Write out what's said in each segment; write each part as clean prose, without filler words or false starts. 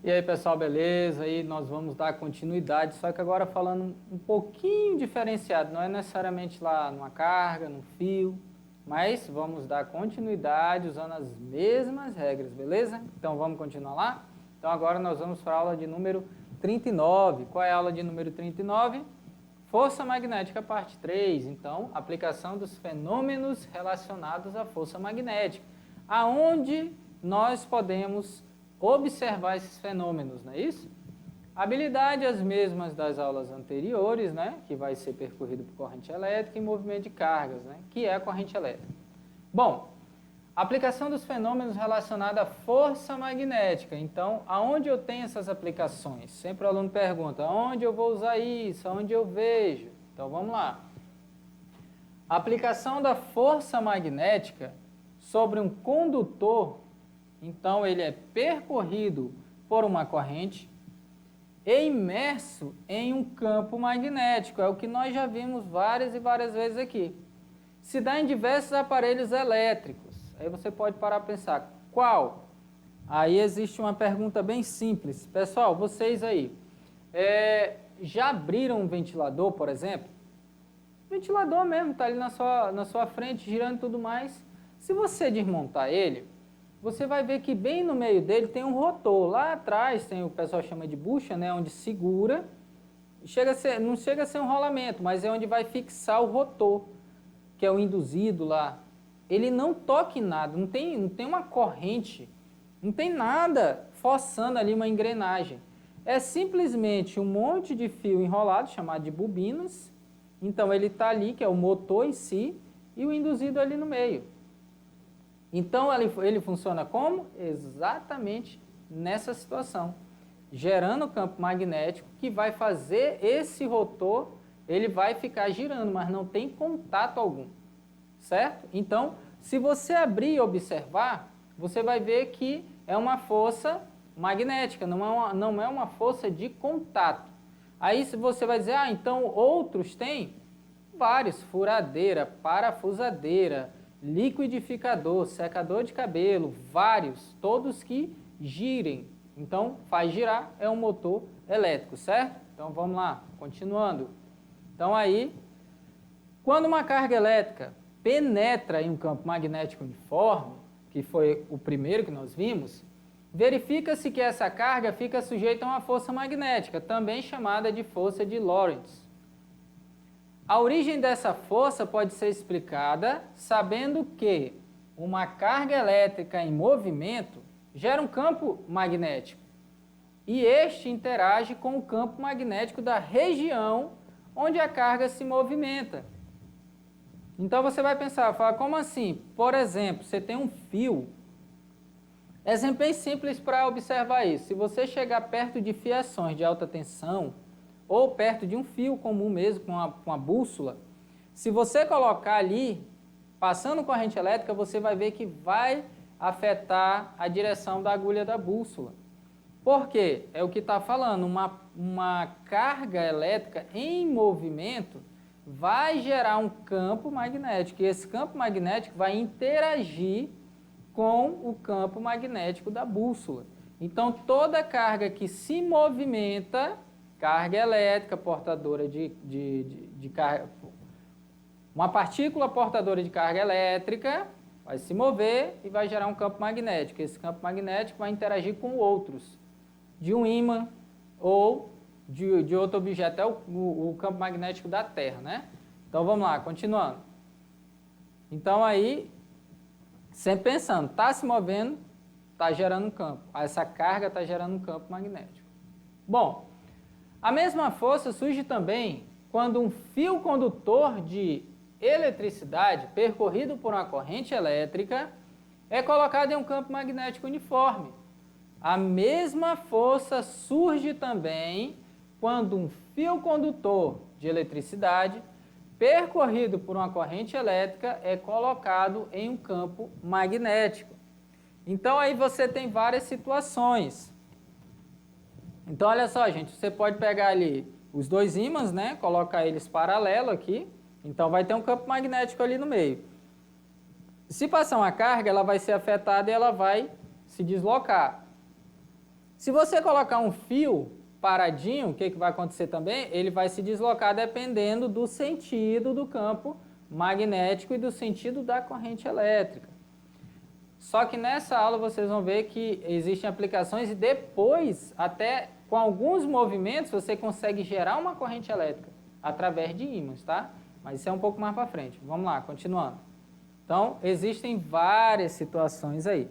E aí, pessoal, beleza? Aí nós vamos dar continuidade, só que agora falando um pouquinho diferenciado, não é necessariamente lá numa carga, num fio, mas vamos dar continuidade usando as mesmas regras, beleza? Então vamos continuar lá? Então agora nós vamos para a aula de número 39. Qual é a aula de número 39? Força magnética, parte 3. Então, aplicação dos fenômenos relacionados à força magnética. Aonde nós podemos observar esses fenômenos, não é isso? Habilidade as mesmas das aulas anteriores, né? Que vai ser percorrido por corrente elétrica e movimento de cargas, né? Que é a corrente elétrica. Bom, aplicação dos fenômenos relacionados à força magnética. Então, aonde eu tenho essas aplicações? Sempre o aluno pergunta, aonde eu vou usar isso? Aonde eu vejo? Então, vamos lá. A aplicação da força magnética sobre um condutor, então ele é percorrido por uma corrente e imerso em um campo magnético. É o que nós já vimos várias e várias vezes aqui. Se dá em diversos aparelhos elétricos. Aí você pode parar para pensar, qual? Aí existe uma pergunta bem simples. Pessoal, vocês aí, já abriram um ventilador, por exemplo? O ventilador mesmo está ali na sua frente, girando e tudo mais. Se você desmontar ele, você vai ver que bem no meio dele tem um rotor. Lá atrás tem o pessoal chama de bucha, né, onde segura. Não chega a ser um rolamento, mas é onde vai fixar o rotor, que é o induzido lá. Ele não toca em nada, não tem uma corrente, não tem nada forçando ali uma engrenagem. É simplesmente um monte de fio enrolado, chamado de bobinas. Então ele está ali, que é o motor em si, e o induzido ali no meio. Então ele funciona como? Exatamente nessa situação, gerando campo magnético que vai fazer esse rotor, ele vai ficar girando, mas não tem contato algum, certo? Então, se você abrir e observar, você vai ver que é uma força magnética, não é uma força de contato. Aí você vai dizer, então outros têm? Vários, furadeira, parafusadeira, liquidificador, secador de cabelo, vários, todos que girem. Então, faz girar, é um motor elétrico, certo? Então, vamos lá, continuando. Então, aí, quando uma carga elétrica penetra em um campo magnético uniforme, que foi o primeiro que nós vimos, verifica-se que essa carga fica sujeita a uma força magnética, também chamada de força de Lorentz. A origem dessa força pode ser explicada sabendo que uma carga elétrica em movimento gera um campo magnético e este interage com o campo magnético da região onde a carga se movimenta. Então você vai pensar, como assim? Por exemplo, você tem um fio. Exemplo bem simples para observar isso. Se você chegar perto de fiações de alta tensão, ou perto de um fio comum mesmo, com uma bússola, se você colocar ali, passando corrente elétrica, você vai ver que vai afetar a direção da agulha da bússola. Por quê? É o que está falando, uma carga elétrica em movimento vai gerar um campo magnético, e esse campo magnético vai interagir com o campo magnético da bússola. Então, toda carga que se movimenta, carga elétrica portadora de carga, uma partícula portadora de carga elétrica vai se mover e vai gerar um campo magnético. Esse campo magnético vai interagir com outros, de um ímã ou de outro objeto, é o campo magnético da Terra, né? Então vamos lá, continuando. Então aí, sempre pensando, está se movendo, está gerando um campo. Essa carga está gerando um campo magnético. Bom, a mesma força surge também quando um fio condutor de eletricidade percorrido por uma corrente elétrica é colocado em um campo magnético uniforme. A mesma força surge também quando um fio condutor de eletricidade percorrido por uma corrente elétrica é colocado em um campo magnético. Então aí você tem várias situações. Então, olha só, gente, você pode pegar ali os dois ímãs, né? Colocar eles paralelo aqui. Então, vai ter um campo magnético ali no meio. Se passar uma carga, ela vai ser afetada e ela vai se deslocar. Se você colocar um fio paradinho, o que vai acontecer também? Ele vai se deslocar dependendo do sentido do campo magnético e do sentido da corrente elétrica. Só que nessa aula vocês vão ver que existem aplicações e depois, até com alguns movimentos, você consegue gerar uma corrente elétrica através de ímãs, tá? Mas isso é um pouco mais para frente. Vamos lá, continuando. Então, existem várias situações aí.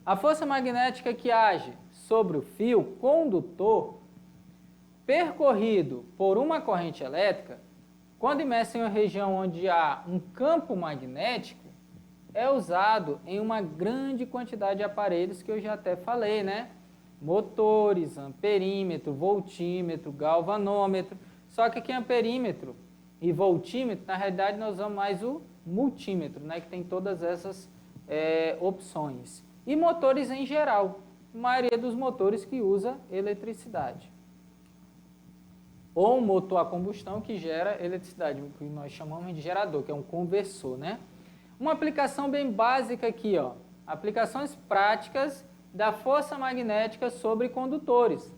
A força magnética que age sobre o fio condutor percorrido por uma corrente elétrica, quando imerso em uma região onde há um campo magnético, é usado em uma grande quantidade de aparelhos que eu já até falei, né? Motores, amperímetro, voltímetro, galvanômetro. Só que aqui amperímetro e voltímetro, na realidade nós usamos mais o multímetro, né? Que tem todas essas opções. E motores em geral, a maioria dos motores que usa eletricidade. Ou um motor a combustão que gera eletricidade, o que nós chamamos de gerador, que é um conversor, né? Uma aplicação bem básica aqui, ó, aplicações práticas da força magnética sobre condutores.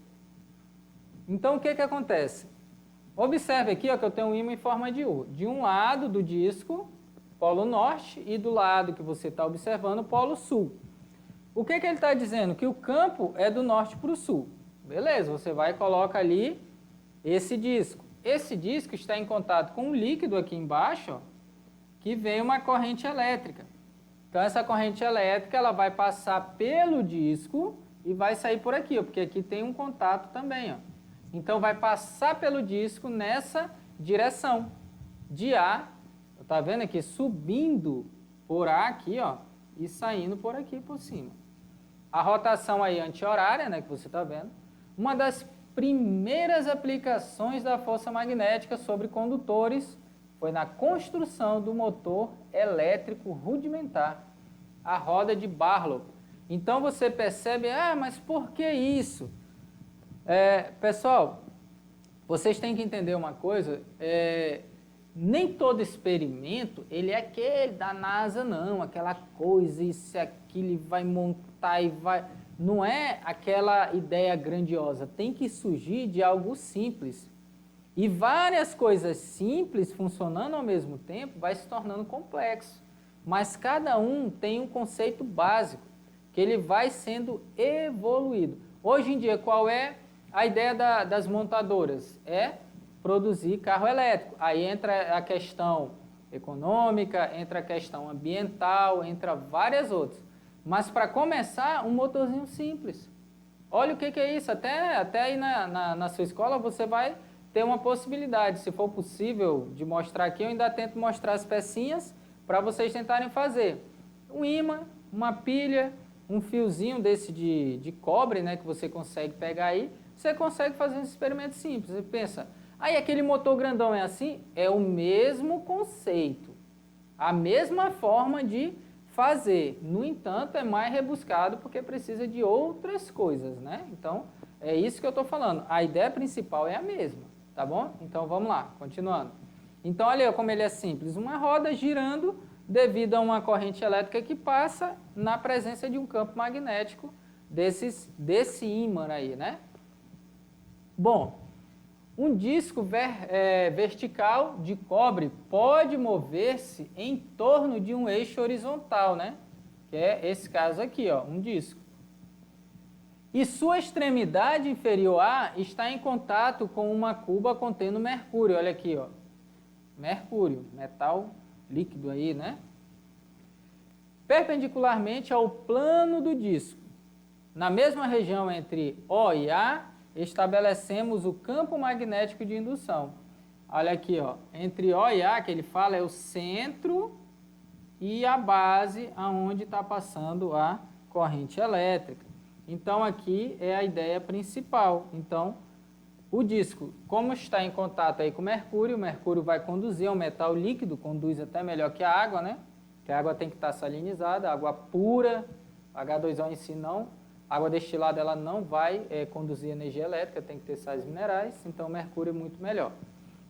Então, o que acontece? Observe aqui, ó, que eu tenho um ímã em forma de U. De um lado do disco, polo norte, e do lado que você está observando, polo sul. O que ele está dizendo? Que o campo é do norte para o sul. Beleza, você vai e coloca ali esse disco. Esse disco está em contato com um líquido aqui embaixo, ó, que vem uma corrente elétrica. Então, essa corrente elétrica ela vai passar pelo disco e vai sair por aqui, ó, porque aqui tem um contato também. Ó. Então, vai passar pelo disco nessa direção de A, tá vendo aqui? Subindo por A aqui, ó, e saindo por aqui por cima. A rotação aí anti-horária, né, que você está vendo. Uma das primeiras aplicações da força magnética sobre condutores foi na construção do motor elétrico rudimentar, a roda de Barlow. Então você percebe, mas por que isso? Pessoal, vocês têm que entender uma coisa, nem todo experimento, ele é aquele da NASA, não, aquela coisa, isso e aquilo, e vai montar e vai... Não é aquela ideia grandiosa, tem que surgir de algo simples. E várias coisas simples funcionando ao mesmo tempo vai se tornando complexo. Mas cada um tem um conceito básico, que ele vai sendo evoluído. Hoje em dia, qual é a ideia das montadoras? É produzir carro elétrico. Aí entra a questão econômica, entra a questão ambiental, entra várias outras. Mas para começar, um motorzinho simples. Olha o que é isso, até aí na sua escola você vai ter uma possibilidade, se for possível de mostrar aqui, eu ainda tento mostrar as pecinhas para vocês tentarem fazer. Um ímã, uma pilha, um fiozinho desse de cobre, né, que você consegue pegar aí, você consegue fazer um experimento simples. Você pensa, aí aquele motor grandão é assim? É o mesmo conceito, a mesma forma de fazer. No entanto, é mais rebuscado porque precisa de outras coisas, né? Então, é isso que eu estou falando. A ideia principal é a mesma, tá bom? Então, vamos lá, continuando. Então, olha como ele é simples. Uma roda girando devido a uma corrente elétrica que passa na presença de um campo magnético desse ímã aí, né? Bom, um disco vertical de cobre pode mover-se em torno de um eixo horizontal, né? Que é esse caso aqui, ó, um disco. E sua extremidade inferior A está em contato com uma cuba contendo mercúrio. Olha aqui, ó. Mercúrio, metal líquido aí, né? Perpendicularmente ao plano do disco. Na mesma região entre O e A, estabelecemos o campo magnético de indução. Olha aqui, ó, entre O e A, que ele fala, é o centro e a base aonde está passando a corrente elétrica. Então, aqui é a ideia principal. Então, o disco, como está em contato aí com o mercúrio vai conduzir, é um metal líquido, conduz até melhor que a água, né? Que a água tem que estar salinizada, água pura, H2O em si não. Água destilada ela não vai conduzir energia elétrica, tem que ter sais minerais, então o mercúrio é muito melhor.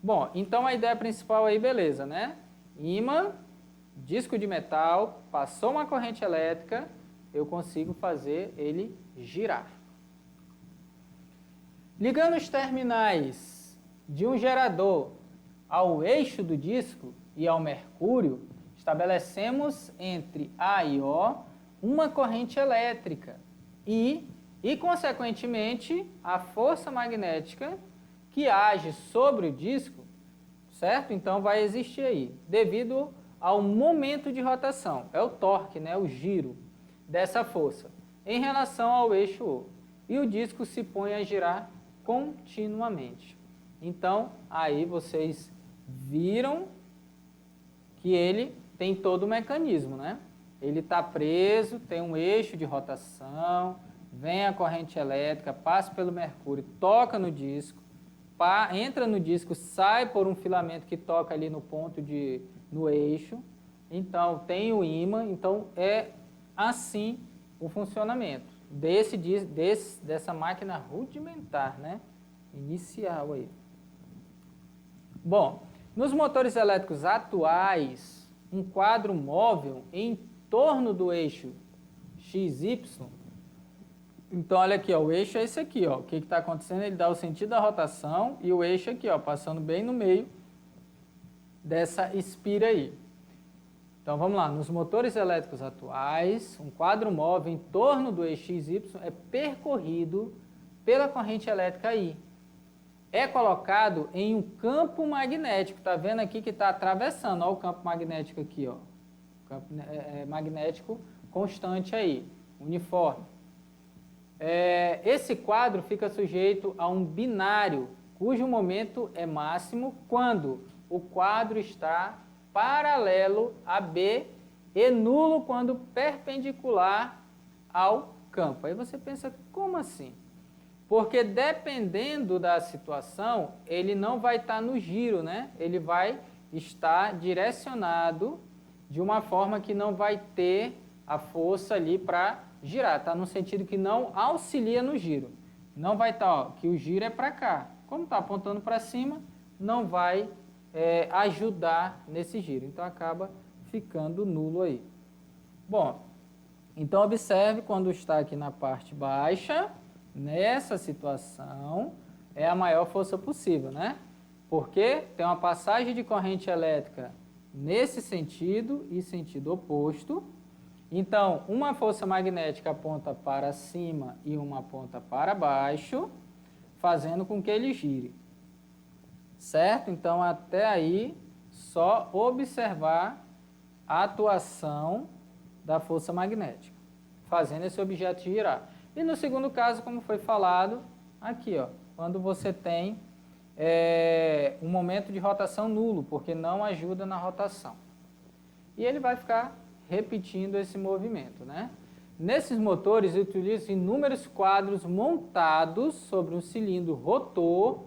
Bom, então a ideia principal aí, beleza, né? Ímã, disco de metal, passou uma corrente elétrica, eu consigo fazer ele girar. Ligando os terminais de um gerador ao eixo do disco e ao mercúrio, estabelecemos entre A e O uma corrente elétrica e consequentemente, a força magnética que age sobre o disco, certo? Então, vai existir aí, devido ao momento de rotação, é o torque, né? O giro dessa força, em relação ao eixo O. E o disco se põe a girar continuamente. Então, aí vocês viram que ele tem todo o mecanismo, né? Ele está preso, tem um eixo de rotação, vem a corrente elétrica, passa pelo mercúrio, toca no disco, entra no disco, sai por um filamento que toca ali no ponto no eixo. Então, tem o ímã. Então, é assim o funcionamento dessa máquina rudimentar, né? Inicial aí. Bom, nos motores elétricos atuais, um quadro móvel em torno do eixo XY. Então, olha aqui, ó, o eixo é esse aqui, ó. O que está acontecendo? Ele dá o sentido da rotação e o eixo aqui, ó, passando bem no meio dessa espira aí. Então, vamos lá. Nos motores elétricos atuais, um quadro móvel em torno do eixo XY é percorrido pela corrente elétrica I. É colocado em um campo magnético. Está vendo aqui que está atravessando. Olha o campo magnético aqui, ó. O campo magnético constante aí, uniforme. Esse quadro fica sujeito a um binário, cujo momento é máximo quando o quadro está paralelo a B e nulo quando perpendicular ao campo. Aí você pensa, como assim? Porque dependendo da situação, ele não vai estar no giro, né? Ele vai estar direcionado de uma forma que não vai ter a força ali para girar, tá? No sentido que não auxilia no giro. Não vai estar, ó, que o giro é para cá. Como está apontando para cima, não vai ajudar nesse giro. Então, acaba ficando nulo aí. Bom, então observe quando está aqui na parte baixa, nessa situação, é a maior força possível, né? Porque tem uma passagem de corrente elétrica nesse sentido e sentido oposto. Então, uma força magnética aponta para cima e uma aponta para baixo, fazendo com que ele gire. Certo? Então, até aí, só observar a atuação da força magnética, fazendo esse objeto girar. E no segundo caso, como foi falado, aqui, ó, quando você tem um momento de rotação nulo, porque não ajuda na rotação. E ele vai ficar repetindo esse movimento, né? Nesses motores, utilizam inúmeros quadros montados sobre um cilindro rotor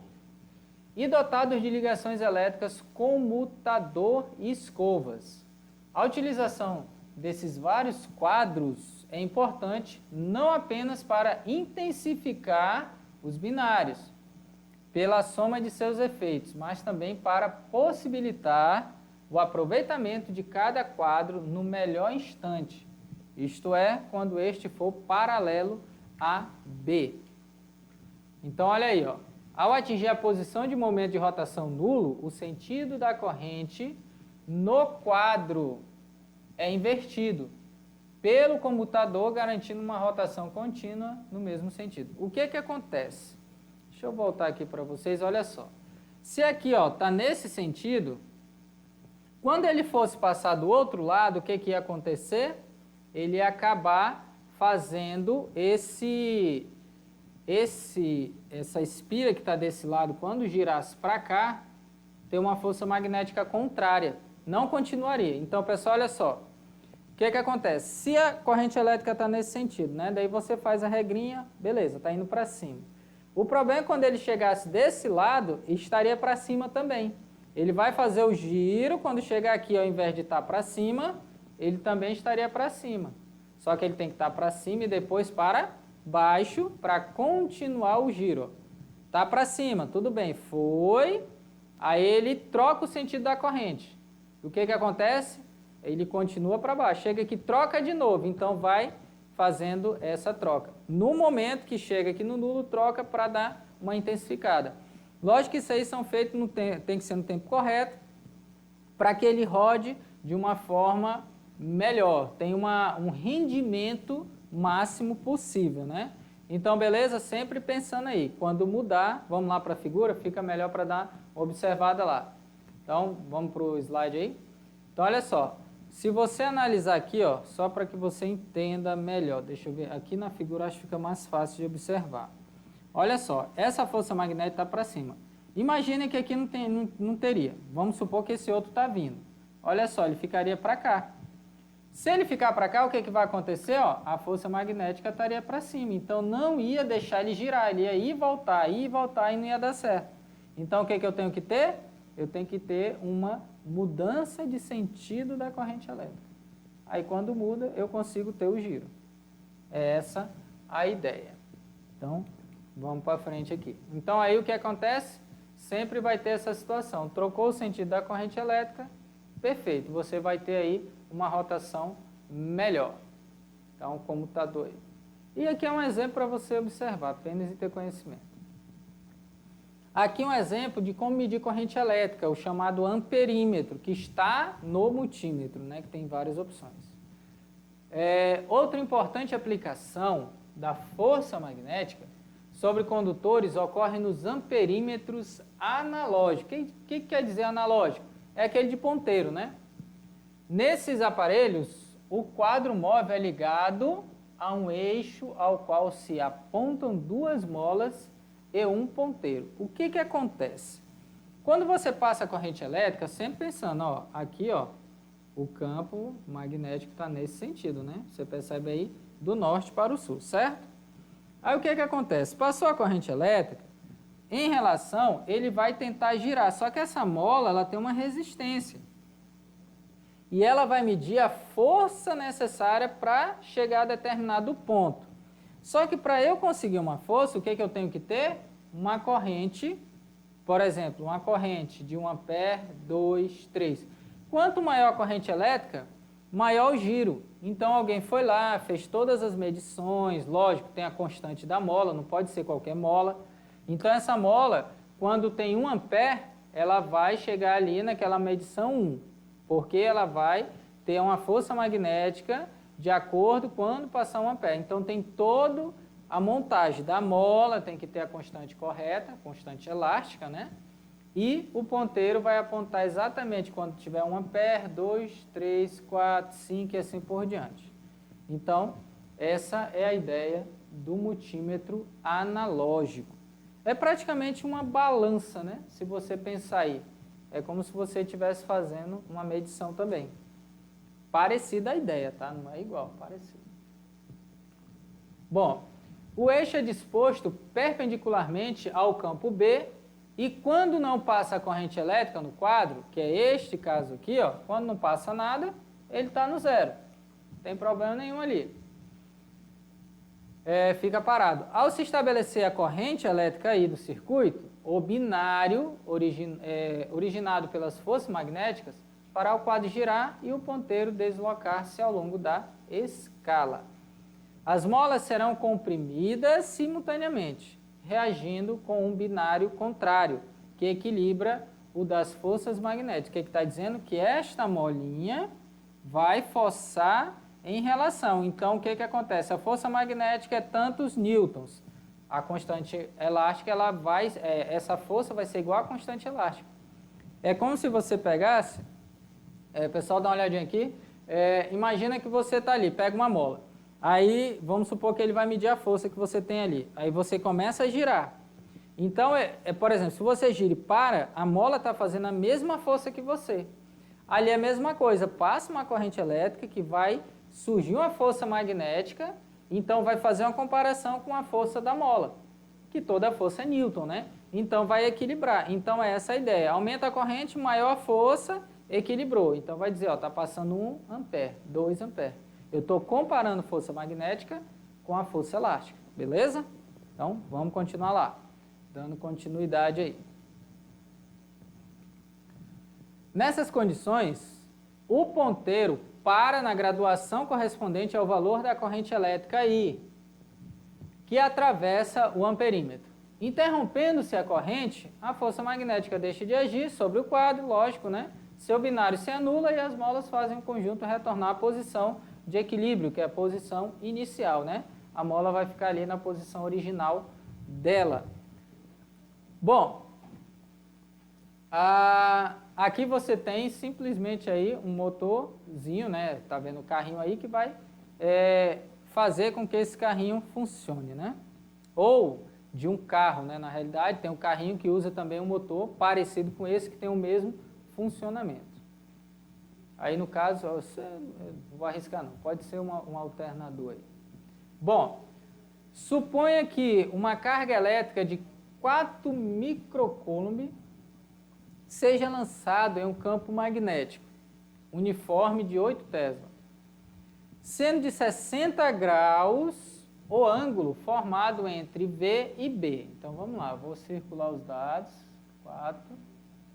e dotados de ligações elétricas comutador e escovas. A utilização desses vários quadros é importante não apenas para intensificar os binários, pela soma de seus efeitos, mas também para possibilitar o aproveitamento de cada quadro no melhor instante, isto é, quando este for paralelo a B. Então, olha aí, ó. Ao atingir a posição de momento de rotação nulo, o sentido da corrente no quadro é invertido pelo comutador, garantindo uma rotação contínua no mesmo sentido. O que acontece? Deixa eu voltar aqui para vocês, olha só. Se aqui está nesse sentido, quando ele fosse passar do outro lado, o que ia acontecer? Ele ia acabar fazendo essa espira que está desse lado, quando girasse para cá, tem uma força magnética contrária, não continuaria. Então, pessoal, olha só, o que acontece? Se a corrente elétrica está nesse sentido, né? Daí você faz a regrinha, beleza, está indo para cima. O problema é quando ele chegasse desse lado, estaria para cima também. Ele vai fazer o giro, quando chegar aqui, ao invés de estar para cima, ele também estaria para cima. Só que ele tem que estar para cima e depois para baixo para continuar o giro. Tá para cima, tudo bem, foi. Aí ele troca o sentido da corrente. O que acontece? Ele continua para baixo. Chega aqui, troca de novo. Então vai fazendo essa troca. No momento que chega aqui no nulo, troca para dar uma intensificada. Lógico que isso aí são feitos, tem que ser no tempo correto, para que ele rode de uma forma melhor, tem um rendimento máximo possível, né? Então, beleza? Sempre pensando aí, quando mudar, vamos lá para a figura, fica melhor para dar uma observada lá. Então, vamos para o slide aí. Então, olha só, se você analisar aqui, ó, só para que você entenda melhor, deixa eu ver, aqui na figura acho que fica mais fácil de observar. Olha só, essa força magnética está para cima. Imagine que aqui não teria. Vamos supor que esse outro está vindo. Olha só, ele ficaria para cá. Se ele ficar para cá, o que vai acontecer? Ó, a força magnética estaria para cima. Então, não ia deixar ele girar. Ele ia ir e voltar e não ia dar certo. Então, o que eu tenho que ter? Eu tenho que ter uma mudança de sentido da corrente elétrica. Aí, quando muda, eu consigo ter o giro. É essa a ideia. Então, vamos para frente aqui. Então, aí o que acontece? Sempre vai ter essa situação. Trocou o sentido da corrente elétrica, perfeito. Você vai ter aí uma rotação melhor. Então, comutador aí. E aqui é um exemplo para você observar, apenas e ter conhecimento. Aqui um exemplo de como medir corrente elétrica, o chamado amperímetro, que está no multímetro, né, que tem várias opções. Outra importante aplicação da força magnética sobre condutores ocorre nos amperímetros analógicos. O que quer dizer analógico? É aquele de ponteiro, né? Nesses aparelhos, o quadro móvel é ligado a um eixo ao qual se apontam duas molas e um ponteiro. O que acontece? Quando você passa a corrente elétrica, sempre pensando, ó, aqui, ó, o campo magnético está nesse sentido, né? Você percebe aí do norte para o sul, certo? Aí o que acontece? Passou a corrente elétrica, em relação, ele vai tentar girar, só que essa mola, ela tem uma resistência. E ela vai medir a força necessária para chegar a determinado ponto. Só que para eu conseguir uma força, o que eu tenho que ter? Uma corrente, por exemplo, uma corrente de 1 ampere, 2, 3. Quanto maior a corrente elétrica, maior o giro. Então alguém foi lá, fez todas as medições, lógico, tem a constante da mola, não pode ser qualquer mola. Então essa mola, quando tem 1 ampere, ela vai chegar ali naquela medição 1. Porque ela vai ter uma força magnética de acordo quando passar 1 ampere. Então, tem toda a montagem da mola, tem que ter a constante correta, constante elástica, né? E o ponteiro vai apontar exatamente quando tiver 1 ampere, 2, 3, 4, 5 e assim por diante. Então, essa é a ideia do multímetro analógico. É praticamente uma balança, né? Se você pensar aí. É como se você estivesse fazendo uma medição também. Parecida a ideia, tá? Não é igual, parecido. Bom, o eixo é disposto perpendicularmente ao campo B e quando não passa a corrente elétrica no quadro, que é este caso aqui, ó, quando não passa nada, ele está no zero. Não tem problema nenhum ali. Fica parado. Ao se estabelecer a corrente elétrica aí do circuito, o binário originado pelas forças magnéticas fará o quadro girar e o ponteiro deslocar-se ao longo da escala. As molas serão comprimidas simultaneamente, reagindo com um binário contrário, que equilibra o das forças magnéticas. O que está dizendo? Que esta molinha vai forçar em relação. Então, o que acontece? A força magnética é tantos newtons. A constante elástica, essa força vai ser igual à constante elástica. É como se você pegasse, pessoal, dá uma olhadinha aqui, imagina que você está ali, pega uma mola. Aí, vamos supor que ele vai medir a força que você tem ali. Aí você começa a girar. Então, por exemplo, se você gira e para, a mola está fazendo a mesma força que você. Ali é a mesma coisa, passa uma corrente elétrica que vai surgir uma força magnética. Então, vai fazer uma comparação com a força da mola, que toda a força é Newton, né? Então, vai equilibrar. Então, é essa a ideia. Aumenta a corrente, maior a força, equilibrou. Então, vai dizer, ó, está passando 1 ampere, 2 ampere. Eu estou comparando força magnética com a força elástica, beleza? Então, vamos continuar lá, dando continuidade aí. Nessas condições, o ponteiro para na graduação correspondente ao valor da corrente elétrica I, que atravessa o amperímetro. Interrompendo-se a corrente, a força magnética deixa de agir sobre o quadro, lógico, né? Seu binário se anula e as molas fazem o conjunto retornar à posição de equilíbrio, que é a posição inicial, né? A mola vai ficar ali na posição original dela. Bom, aqui você tem simplesmente aí um motorzinho, né? Tá vendo o carrinho aí que vai fazer com que esse carrinho funcione, né? Ou de um carro, né? Na realidade, tem um carrinho que usa também um motor parecido com esse, que tem o mesmo funcionamento. Aí, no caso, não vou arriscar não, pode ser um alternador aí. Bom, suponha que uma carga elétrica de 4 microcoulomb seja lançada em um campo magnético uniforme de 8 Tesla, sendo de 60 graus o ângulo formado entre V e B. Então, vamos lá, vou circular os dados. 4,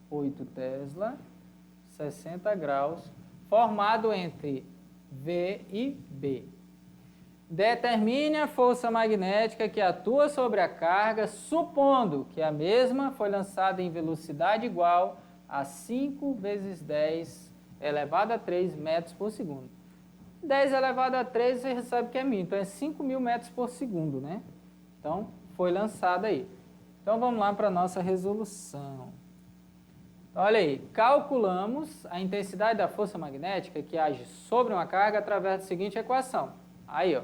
8 Tesla, 60 graus, formado entre V e B. Determine a força magnética que atua sobre a carga, supondo que a mesma foi lançada em velocidade igual a 5 vezes 10 elevado a 3 metros por segundo. 10 elevado a 3 você recebe que é 1000, então é 5.000 metros por segundo, né? Então, foi lançada aí. Então, vamos lá para a nossa resolução. Olha aí, calculamos a intensidade da força magnética que age sobre uma carga através da seguinte equação. Aí, ó.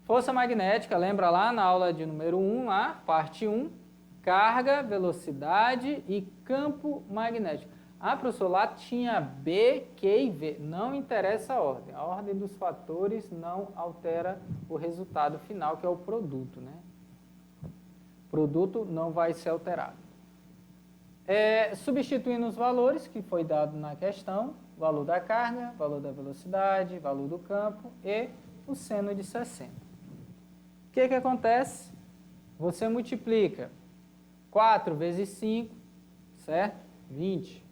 Força magnética, lembra lá na aula de número 1, lá, parte 1, carga, velocidade e campo magnético. Ah, professor, lá tinha B, Q e V. Não interessa a ordem. A ordem dos fatores não altera o resultado final, que é o produto, né? O produto não vai ser alterado. Substituindo os valores que foi dado na questão, valor da carga, valor da velocidade, valor do campo e o seno de 60. O que acontece? Você multiplica 4 vezes 5, certo? 20.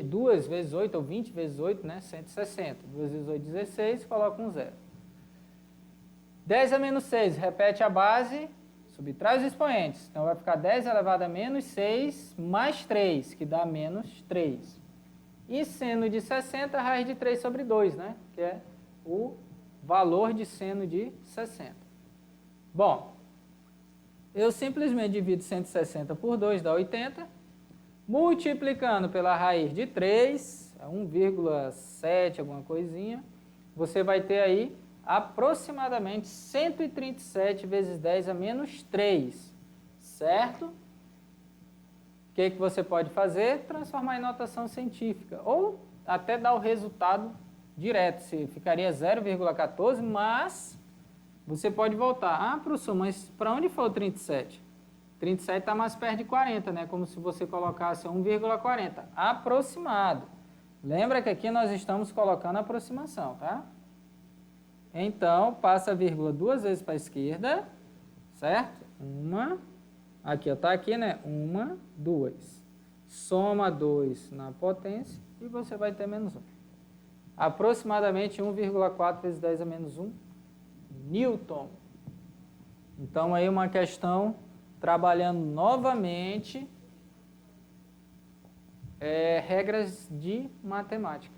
2 vezes 8, ou 20 vezes 8, né? 160. 2 vezes 8, 16, coloca um zero. 10 a menos 6, repete a base, subtrai os expoentes. Então, vai ficar 10 elevado a menos 6 mais 3, que dá menos 3. E seno de 60, raiz de 3 sobre 2, né? Que é o valor de seno de 60. Bom, eu simplesmente divido 160 por 2, dá 80. Multiplicando pela raiz de 3, 1,7, alguma coisinha, você vai ter aí aproximadamente 137 vezes 10 a menos 3, certo? O que você pode fazer? Transformar em notação científica, ou até dar o resultado direto, se ficaria 0,14, mas você pode voltar. Ah, professor, mas para onde foi o 37? 37 está mais perto de 40, né? Como se você colocasse 1,40. Aproximado. Lembra que aqui nós estamos colocando a aproximação, tá? Então, passa a vírgula 2 vezes para a esquerda, certo? Aqui, ó, tá aqui, né? 1, 2. Soma 2 na potência e você vai ter menos 1. Aproximadamente 1,4 vezes 10 a menos 1 Newton. Então, aí uma questão trabalhando novamente regras de matemática.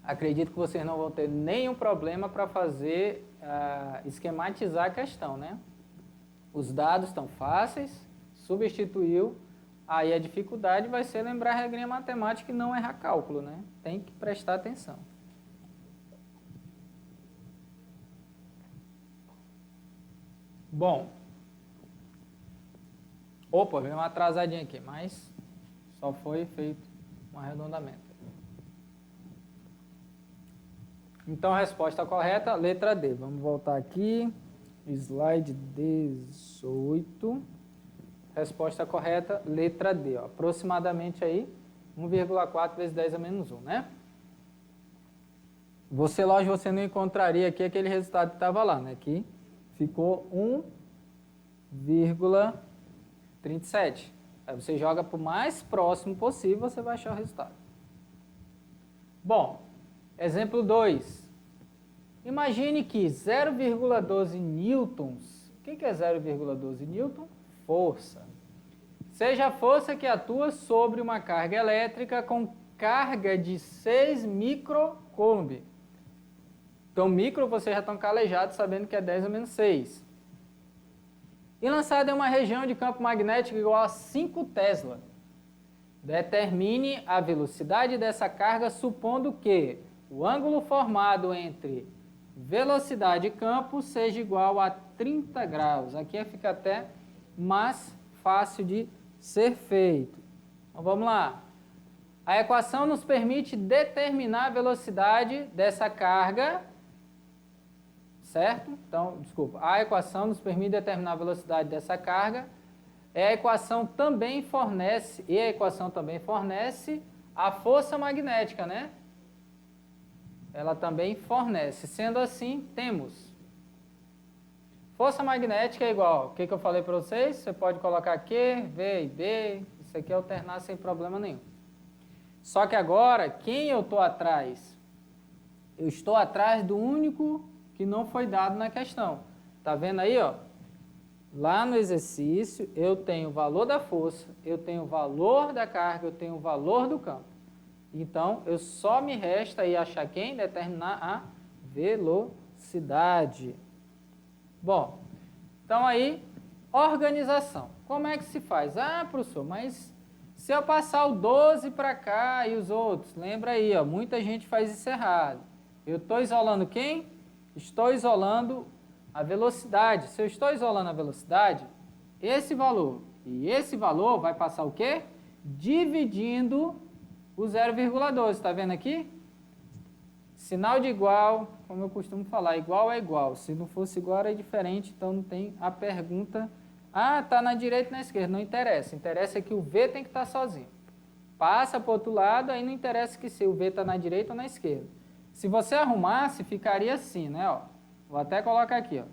Acredito que vocês não vão ter nenhum problema para fazer, esquematizar a questão, né? Os dados estão fáceis, substituiu, aí a dificuldade vai ser lembrar a regrinha matemática e não errar cálculo, né? Tem que prestar atenção. Bom, opa, veio uma atrasadinha aqui, mas só foi feito um arredondamento. Então, a resposta correta, letra D. Vamos voltar aqui, slide 18. Resposta correta, letra D. Ó. Aproximadamente aí, 1,4 vezes 10 a menos 1, né? Lógico, você não encontraria aqui aquele resultado que estava lá, né? Aqui ficou 1,37. Aí você joga para o mais próximo possível, você vai achar o resultado. Bom, exemplo 2. Imagine que 0,12 newtons, o que é 0,12 newton? Força. Seja a força que atua sobre uma carga elétrica com carga de 6 microcoulomb. Então, micro, vocês já estão calejados sabendo que é 10 a menos 6. E lançada em uma região de campo magnético igual a 5 Tesla. Determine a velocidade dessa carga supondo que o ângulo formado entre velocidade e campo seja igual a 30 graus. Aqui fica até mais fácil de ser feito. Então, vamos lá. A equação nos permite determinar a velocidade dessa carga, certo? Então, desculpa, a equação nos permite determinar a velocidade dessa carga. A equação também fornece, a força magnética, né? Ela também fornece. Sendo assim, temos força magnética é igual, o que eu falei para vocês? Você pode colocar Q, V e B, isso aqui é alternar sem problema nenhum. Só que agora, quem eu estou atrás? Eu estou atrás do único que não foi dado na questão. Tá vendo aí, ó? Lá no exercício, eu tenho o valor da força, eu tenho o valor da carga, eu tenho o valor do campo. Então, eu só me resta aí achar quem? Determinar a velocidade. Bom, então aí, organização. Como é que se faz? Ah, professor, mas se eu passar o 12 para cá e os outros, lembra aí, ó, muita gente faz isso errado. Eu estou isolando quem? Estou isolando a velocidade. Se eu estou isolando a velocidade, esse valor e esse valor vai passar o quê? Dividindo o 0,12, está vendo aqui? Sinal de igual, como eu costumo falar, igual é igual. Se não fosse igual era diferente, então não tem a pergunta. Ah, está na direita e na esquerda, não interessa. Interessa é que o V tem que estar sozinho. Passa para o outro lado, aí não interessa que se o V está na direita ou na esquerda. Se você arrumasse, ficaria assim, né? Ó. Vou até colocar aqui, ó.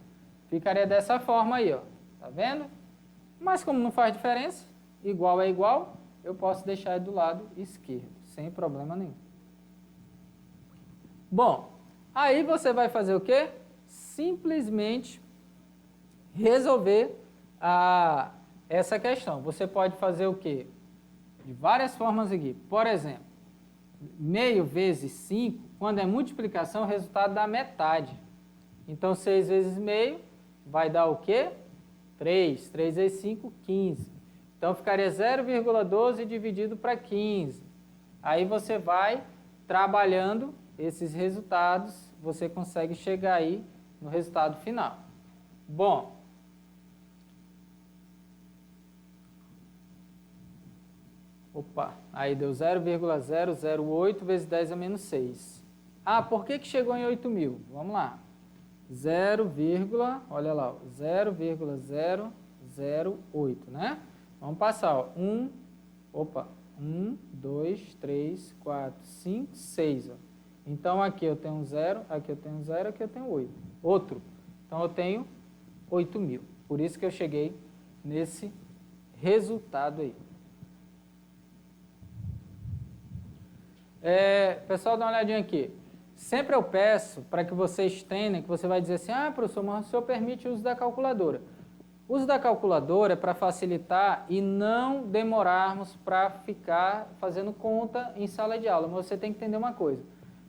Ficaria dessa forma aí, ó. Tá vendo? Mas como não faz diferença, igual é igual, eu posso deixar ele do lado esquerdo, sem problema nenhum. Bom, aí você vai fazer o quê? Simplesmente resolver essa questão. Você pode fazer o quê? De várias formas aqui. Por exemplo, meio vezes 5, quando é multiplicação, o resultado dá metade. Então, 6 vezes meio vai dar o quê? 3. 3 vezes 5, 15. Então, ficaria 0,12 dividido para 15. Aí você vai trabalhando esses resultados, você consegue chegar aí no resultado final. Bom, aí deu 0,008 vezes 10 a menos 6. Ah, por que chegou em 8.000? Vamos lá. 0,008, né? Vamos passar, ó. 1, 2, 3, 4, 5, 6, ó. Então, aqui eu tenho 0, aqui eu tenho 0, aqui eu tenho 8. Outro. Então, eu tenho 8.000. Por isso que eu cheguei nesse resultado aí. Pessoal, dá uma olhadinha aqui. Sempre eu peço para que vocês treinem, que você vai dizer assim, ah, professor, mas o senhor permite o uso da calculadora. O uso da calculadora é para facilitar e não demorarmos para ficar fazendo conta em sala de aula. Mas você tem que entender uma coisa.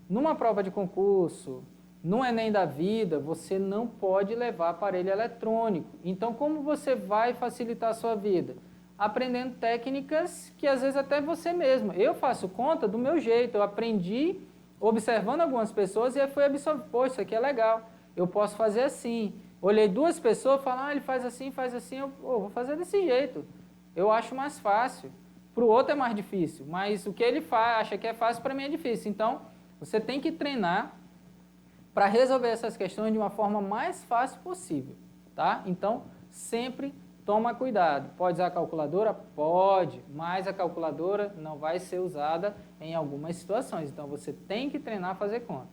Numa prova de concurso, no Enem da vida, você não pode levar aparelho eletrônico. Então, como você vai facilitar a sua vida? Aprendendo técnicas que às vezes até você mesmo. Eu faço conta do meu jeito, eu aprendi observando algumas pessoas e aí fui absorvendo, pô, isso aqui é legal, eu posso fazer assim. Olhei duas pessoas, falaram, ele faz assim, eu vou fazer desse jeito. Eu acho mais fácil. Para o outro é mais difícil, mas o que ele acha que é fácil, para mim é difícil. Então, você tem que treinar para resolver essas questões de uma forma mais fácil possível, tá? Então, sempre toma cuidado. Pode usar a calculadora? Pode, mas a calculadora não vai ser usada em algumas situações. Então, você tem que treinar a fazer conta.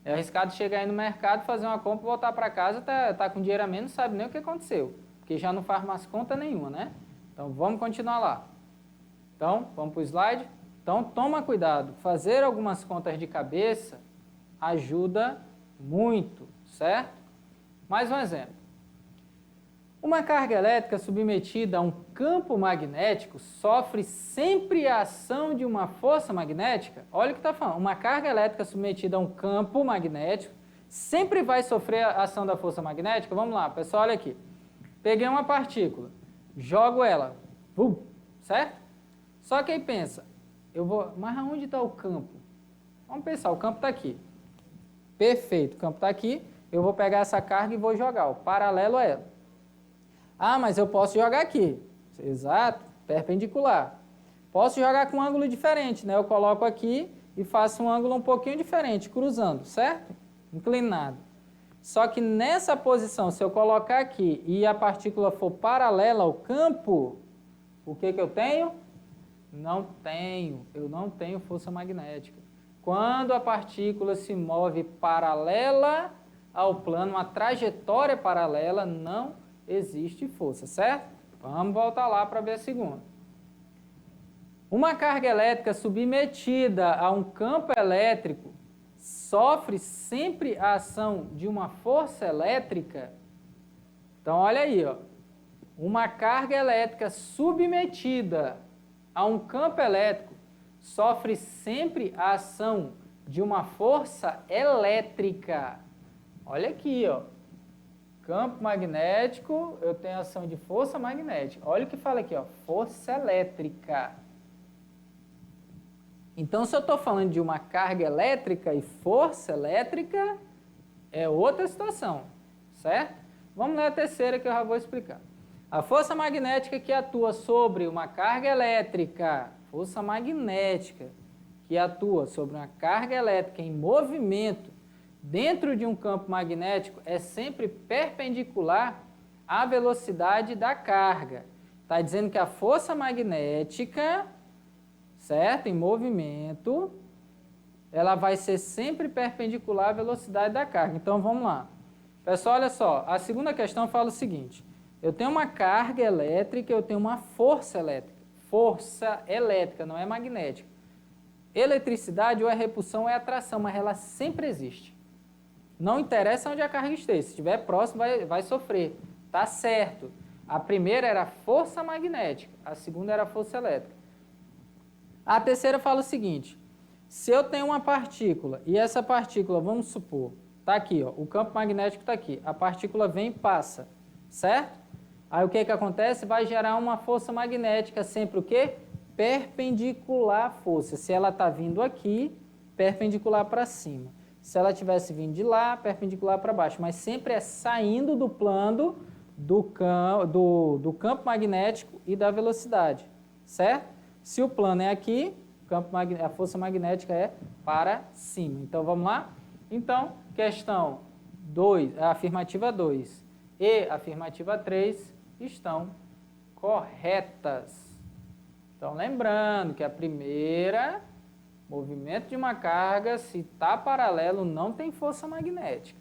É arriscado chegar aí no mercado, fazer uma compra, voltar para casa, tá com dinheiro a menos, não sabe nem o que aconteceu, porque já não faz mais conta nenhuma, né? Então, vamos continuar lá. Então, vamos para o slide. Então, toma cuidado. Fazer algumas contas de cabeça ajuda muito, certo? Mais um exemplo. Uma carga elétrica submetida a um campo magnético sofre sempre a ação de uma força magnética. Olha o que está falando. Uma carga elétrica submetida a um campo magnético sempre vai sofrer a ação da força magnética. Vamos lá, pessoal, olha aqui. Peguei uma partícula, jogo ela, certo? Só que aí pensa, mas aonde está o campo? Vamos pensar, o campo está aqui. Perfeito, o campo está aqui. Eu vou pegar essa carga e vou jogar, ó, paralelo a ela. Ah, mas eu posso jogar aqui. Exato, perpendicular. Posso jogar com um ângulo diferente, né? Eu coloco aqui e faço um ângulo um pouquinho diferente, cruzando, certo? Inclinado. Só que nessa posição, se eu colocar aqui e a partícula for paralela ao campo, o que eu tenho? Eu não tenho força magnética. Quando a partícula se move paralela ao plano, uma trajetória paralela, não existe força, certo? Vamos voltar lá para ver a segunda. Uma carga elétrica submetida a um campo elétrico sofre sempre a ação de uma força elétrica. Então, olha aí, ó. Uma carga elétrica submetida a um campo elétrico sofre sempre a ação de uma força elétrica. Olha aqui, ó. Campo magnético, eu tenho ação de força magnética. Olha o que fala aqui, ó, força elétrica. Então, se eu estou falando de uma carga elétrica e força elétrica, é outra situação, certo? Vamos ler a terceira que eu já vou explicar. A força magnética que atua sobre uma carga elétrica, força magnética que atua sobre uma carga elétrica em movimento dentro de um campo magnético é sempre perpendicular à velocidade da carga. Está dizendo que a força magnética, certo, em movimento, ela vai ser sempre perpendicular à velocidade da carga. Então, vamos lá. Pessoal, olha só, a segunda questão fala o seguinte, eu tenho uma carga elétrica, eu tenho uma força elétrica. Força elétrica, não é magnética. Eletricidade ou é repulsão ou é atração, mas ela sempre existe. Não interessa onde a carga esteja, se estiver próximo vai sofrer, tá certo. A primeira era força magnética, a segunda era força elétrica. A terceira fala o seguinte, se eu tenho uma partícula e essa partícula, vamos supor, está aqui, ó, o campo magnético está aqui, a partícula vem e passa, certo? Aí o que acontece? Vai gerar uma força magnética sempre o quê? Perpendicular à força. Se ela está vindo aqui, perpendicular para cima. Se ela tivesse vindo de lá, perpendicular para baixo, mas sempre é saindo do plano do campo magnético e da velocidade, certo? Se o plano é aqui, a força magnética é para cima. Então, vamos lá? Então, questão 2, a afirmativa 2 e a afirmativa 3 estão corretas. Então, lembrando que a primeira... movimento de uma carga, se está paralelo, não tem força magnética.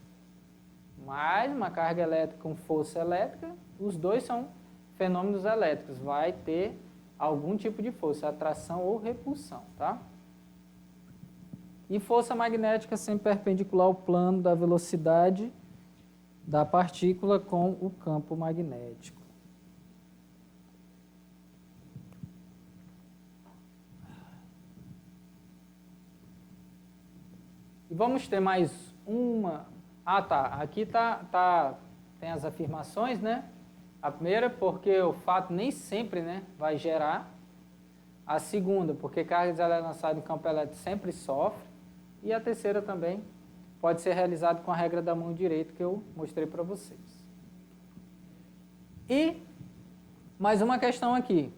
Mas uma carga elétrica com força elétrica, os dois são fenômenos elétricos. Vai ter algum tipo de força, atração ou repulsão, tá? E força magnética sempre perpendicular ao plano da velocidade da partícula com o campo magnético. E vamos ter mais uma... Ah, tá. Aqui tem as afirmações, né? A primeira, porque o fato nem sempre, né, vai gerar. A segunda, porque carga deselétrica em campo elétrico sempre sofre. E a terceira também pode ser realizada com a regra da mão direita que eu mostrei para vocês. E mais uma questão aqui.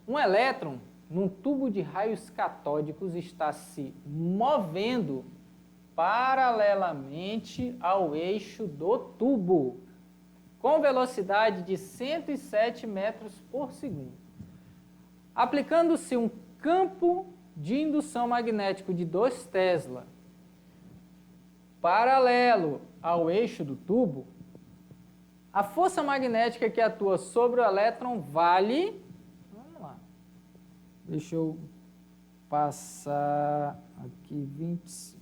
Um elétron num tubo de raios catódicos está se movendo paralelamente ao eixo do tubo, com velocidade de 107 metros por segundo. Aplicando-se um campo de indução magnético de 2 Tesla paralelo ao eixo do tubo, a força magnética que atua sobre o elétron vale... Vamos lá. Deixa eu passar aqui 25.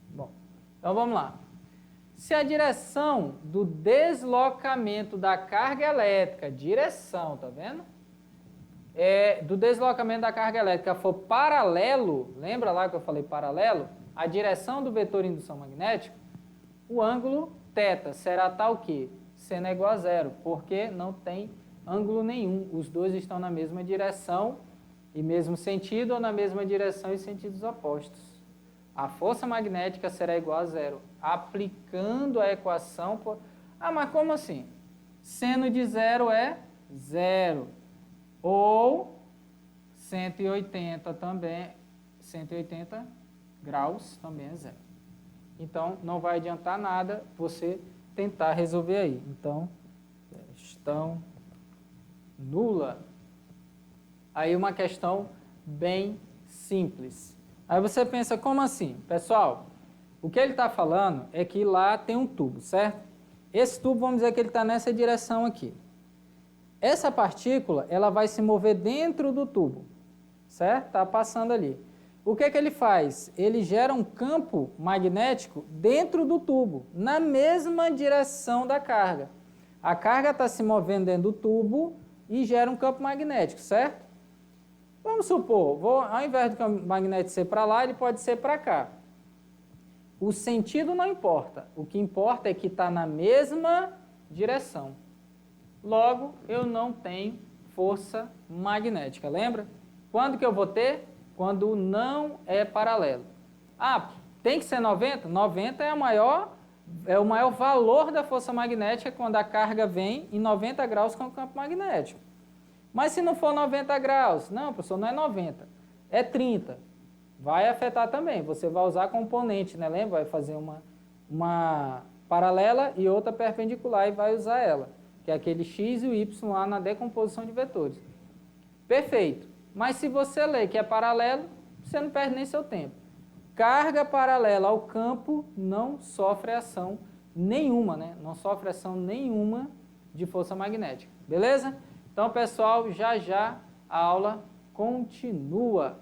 Bom, então vamos lá. Se a direção do deslocamento da carga elétrica, direção, tá vendo? Do deslocamento da carga elétrica for paralelo, lembra lá que eu falei paralelo? A direção do vetor de indução magnética, o ângulo θ será tal que seno é igual a zero, porque não tem ângulo nenhum. Os dois estão na mesma direção e mesmo sentido ou na mesma direção e sentidos opostos. A força magnética será igual a zero. Aplicando a equação... mas como assim? Seno de zero é zero. Ou 180 também, 180 graus também é zero. Então, não vai adiantar nada você tentar resolver aí. Então, questão nula. Aí uma questão bem simples. Aí você pensa, como assim? Pessoal, o que ele está falando é que lá tem um tubo, certo? Esse tubo, vamos dizer que ele está nessa direção aqui. Essa partícula, ela vai se mover dentro do tubo, certo? Está passando ali. O que que ele faz? Ele gera um campo magnético dentro do tubo, na mesma direção da carga. A carga está se movendo dentro do tubo e gera um campo magnético, certo? Vamos supor, ao invés do campo magnético ser para lá, ele pode ser para cá. O sentido não importa. O que importa é que está na mesma direção. Logo, eu não tenho força magnética, lembra? Quando que eu vou ter? Quando não é paralelo. Tem que ser 90? 90 é o maior valor da força magnética quando a carga vem em 90 graus com o campo magnético. Mas se não for 90 graus, não, professor, não é 90, é 30. Vai afetar também, você vai usar componente, né? Lembra? Vai fazer uma paralela e outra perpendicular e vai usar ela, que é aquele x e o y lá na decomposição de vetores. Perfeito. Mas se você ler que é paralelo, você não perde nem seu tempo. Carga paralela ao campo não sofre ação nenhuma, né? Não sofre ação nenhuma de força magnética. Beleza? Então, pessoal, já já a aula continua.